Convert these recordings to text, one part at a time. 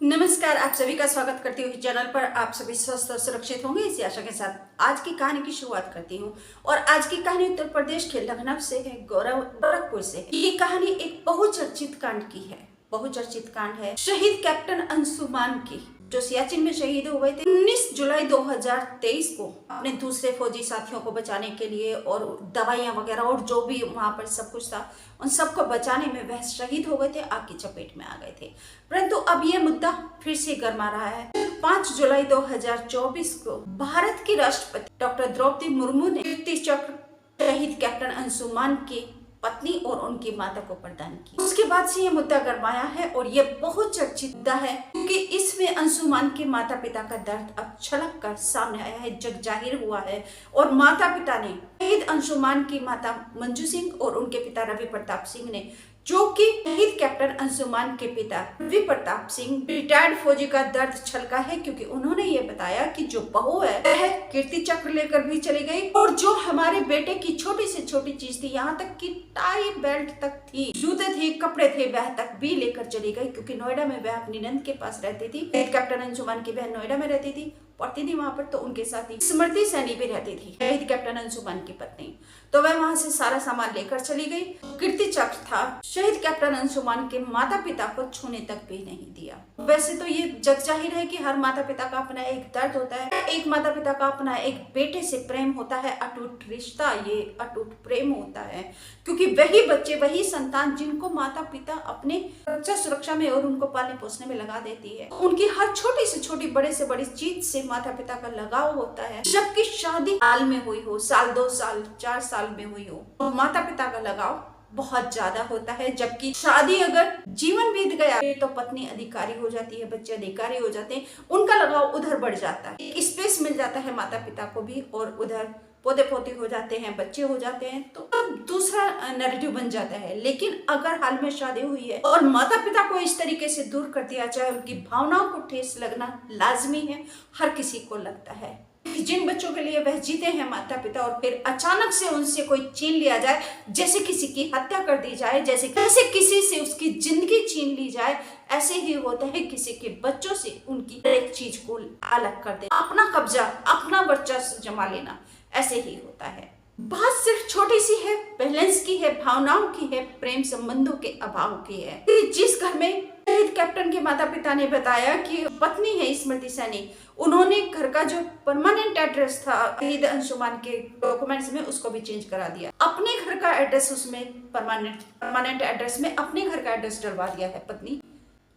नमस्कार, आप सभी का स्वागत करती हूँ चैनल पर। आप सभी स्वस्थ और सुरक्षित होंगे इसी आशा के साथ आज की कहानी की शुरुआत करती हूँ। और आज की कहानी उत्तर प्रदेश के लखनऊ से है, गोरखपुर से। ये कहानी एक बहुचर्चित कांड की है। बहुचर्चित कांड है शहीद कैप्टन अंशुमान की, जो सियाचिन में शहीद हुए थे 19 जुलाई 2023 को अपने दूसरे फौजी साथियों को बचाने के लिए, और दवाइयां वगैरह और जो भी वहां पर सब कुछ था उन सबको बचाने में वह शहीद हो गए थे, आग की चपेट में आ गए थे। परंतु अब यह मुद्दा फिर से गर्मा रहा है। 5 जुलाई 2024 को भारत की राष्ट्रपति डॉक्टर द्रौपदी मुर्मू ने कीर्ति चक्र शहीद कैप्टन अंशुमान की पत्नी और उनकी माता को प्रदान की। उसके बाद से ये मुद्दा गरमाया है और ये बहुत चर्चित मुद्दा है, क्योंकि इसमें अंशुमान के माता पिता का दर्द अब छलक कर सामने आया है, जग जाहिर हुआ है। और माता पिता ने, शहीद अंशुमान की माता मंजू सिंह और उनके पिता रवि प्रताप सिंह ने, जो कि शहीद कैप्टन अंशुमान के पिता रवि प्रताप सिंह रिटायर्ड फौजी का दर्द छलका है, क्योंकि उन्होंने ये बताया कि जो बहू है वह कीर्ति चक्र लेकर भी चली गई, और जो हमारे बेटे की छोटी से छोटी चीज थी, यहाँ तक कि टाई बेल्ट तक थी, जूते थे, कपड़े थे, वह तक भी लेकर चली गई। क्योंकि नोएडा में वह अपनी नंद के पास रहती थी। कैप्टन अंशुमान की बहन नोएडा में रहती थी, पढ़ती थी वहां पर, तो उनके साथ ही स्मृति सैनी भी रहती थी, शहीद कैप्टन अंशुमान की पत्नी। तो वह वहां से सारा सामान लेकर चली गई। कीर्ति चक्र था, शहीद कैप्टन अंशुमान के माता पिता को छूने तक भी नहीं दिया। वैसे तो ये जग जाहिर है कि हर माता पिता का अपना एक दर्द होता है, एक माता पिता का अपना एक बेटे से प्रेम होता है, अटूट रिश्ता, ये अटूट प्रेम होता है। क्योंकि वही बच्चे, वही संतान जिनको माता पिता अपने रक्षा सुरक्षा में और उनको पालने पोसने में लगा देती है, उनकी हर छोटी से छोटी, बड़े से बड़ी चीज से माता पिता का लगाव होता है। जबकि शादी साल में हुई हो, साल, 2 साल, 4 साल में हुई हो, तो माता पिता का लगाव बहुत ज्यादा होता है। जबकि शादी अगर जीवन बीत गया तो पत्नी अधिकारी हो जाती है, बच्चे अधिकारी हो जाते हैं, उनका लगाव उधर बढ़ जाता है, एक स्पेस मिल जाता है माता पिता को भी, और उधर पोते पोती हो जाते हैं, बच्चे हो जाते हैं, तो दूसरा नैरेटिव बन जाता है। लेकिन अगर हाल में शादी हुई है और माता पिता को इस तरीके से दूर कर दिया जाए, उनकी भावनाओं को ठेस लगना लाजमी है, हर किसी को लगता है। जिन बच्चों के लिए वह जीते हैं माता पिता, और फिर अचानक से उनसे कोई छीन लिया जाए, जैसे किसी की हत्या कर दी जाए, जैसे किसी से उसकी जिंदगी छीन ली जाए, ऐसे ही होता है किसी के बच्चों से उनकी एक चीज को अलग कर दे, अपना कब्जा, अपना वर्चस्व जमा लेना, ऐसे ही होता है। बात सिर्फ छोटी सी है, बैलेंस की है, भावनाओं की है, प्रेम संबंधों के अभाव की है। जिस घर में शहीद कैप्टन के माता पिता ने बताया कि पत्नी है स्मृति सैनी, उन्होंने घर का जो परमानेंट एड्रेस था शहीद अंशुमान के डॉक्यूमेंट्स में, उसको भी चेंज करा दिया। अपने घर का एड्रेस उसमें परमानेंट एड्रेस में अपने घर का एड्रेस डलवा दिया है पत्नी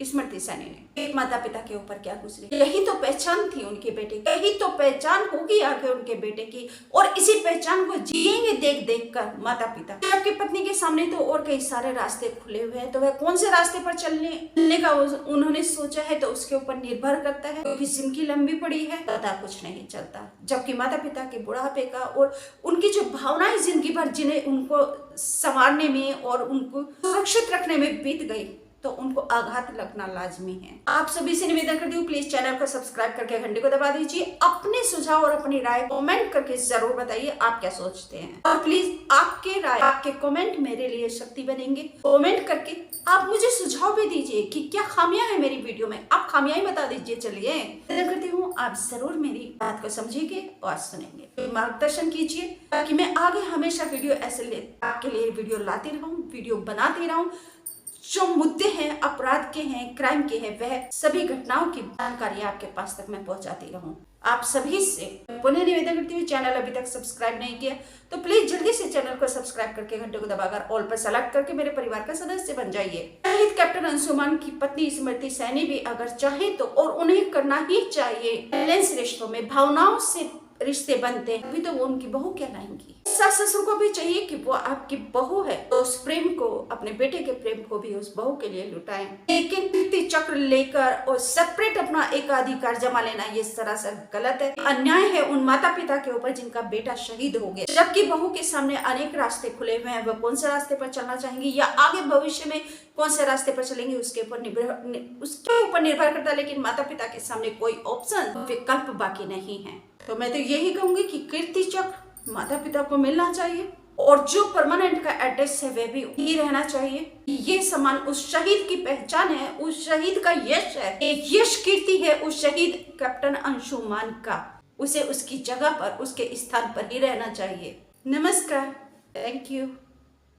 स्मृति सैनी ने। एक माता पिता के ऊपर क्या गुजरे, यही तो पहचान थी उनके बेटे की, यही तो पहचान होगी आगे उनके बेटे की, और इसी पहचान को जिएंगे देख देख कर माता पिता। आपकी पत्नी के सामने तो और कई सारे रास्ते खुले हुए हैं, तो वह कौन से रास्ते पर चलने का उन्होंने सोचा है, तो उसके ऊपर निर्भर करता है, क्योंकि जिंदगी लंबी पड़ी है, पता कुछ नहीं चलता। जबकि माता पिता के बुढ़ापे का और उनकी जो भावनाएं जिंदगी भर जिन्हें उनको संवारने में और उनको सुरक्षित रखने में बीत गई, तो उनको आघात लगना लाजमी है। आप सभी से निवेदन करती हूँ, प्लीज चैनल को सब्सक्राइब करके घंटे को दबा दीजिए। अपने सुझाव और अपनी राय कमेंट करके जरूर बताइए आप क्या सोचते हैं, और प्लीज आपके राय, आपके कमेंट मेरे लिए शक्ति बनेंगे। कमेंट करके आप मुझे सुझाव भी दीजिए कि क्या खामियां है मेरी वीडियो में, आप खामियां ही बता दीजिए। चलिए, निवेदन करती हूँ आप जरूर मेरी बात को समझेंगे और सुनेंगे, मार्गदर्शन कीजिए, ताकि मैं आगे हमेशा वीडियो ऐसे आपके लिए वीडियो लाती रहूं, वीडियो बनाती रहूं। जो मुद्दे हैं, अपराध के हैं, क्राइम के हैं, वह सभी घटनाओं की जानकारी आपके पास तक मैं पहुंचाती रहूं। आप सभी से पुनः निवेदन करती हूँ, चैनल अभी तक सब्सक्राइब नहीं किया तो प्लीज जल्दी से चैनल को सब्सक्राइब करके घंटे को दबाकर ऑल पर सेलेक्ट करके मेरे परिवार का सदस्य बन जाइए। शहीद कैप्टन अंशुमान की पत्नी स्मृति सैनी भी अगर चाहे तो, और उन्हें करना ही चाहिए, बैलेंस रिश्तों में भावनाओं से रिश्ते बनते हैं, अभी तो वो उनकी बहू कहलाएंगी। सास ससुर को भी चाहिए कि वो आपकी बहू है, तो उस प्रेम को, अपने बेटे के प्रेम को भी उस बहू के लिए लुटाएं। लेकिन कीर्ति चक्र लेकर और सेपरेट अपना एकाधिकार जमा लेना, ये सरासर गलत है, अन्याय है उन माता पिता के ऊपर जिनका बेटा शहीद हो गया। जबकि बहू के सामने अनेक रास्ते खुले हुए हैं, वह कौन से रास्ते पर चलना चाहेंगी या आगे भविष्य में कौन से रास्ते पर चलेंगे उसके ऊपर निर्भर करता है। लेकिन माता पिता के सामने कोई ऑप्शन, विकल्प बाकी नहीं है। तो मैं तो यही कहूंगी कि कीर्ति चक्र माता पिता को मिलना चाहिए, और जो परमानेंट का एड्रेस है वह भी ही रहना चाहिए। ये सम्मान उस शहीद की पहचान है, उस शहीद का यश है, एक यश कीर्ति है उस शहीद कैप्टन अंशुमान का। उसे उसकी जगह पर, उसके स्थान पर ही रहना चाहिए। नमस्कार, थैंक यू।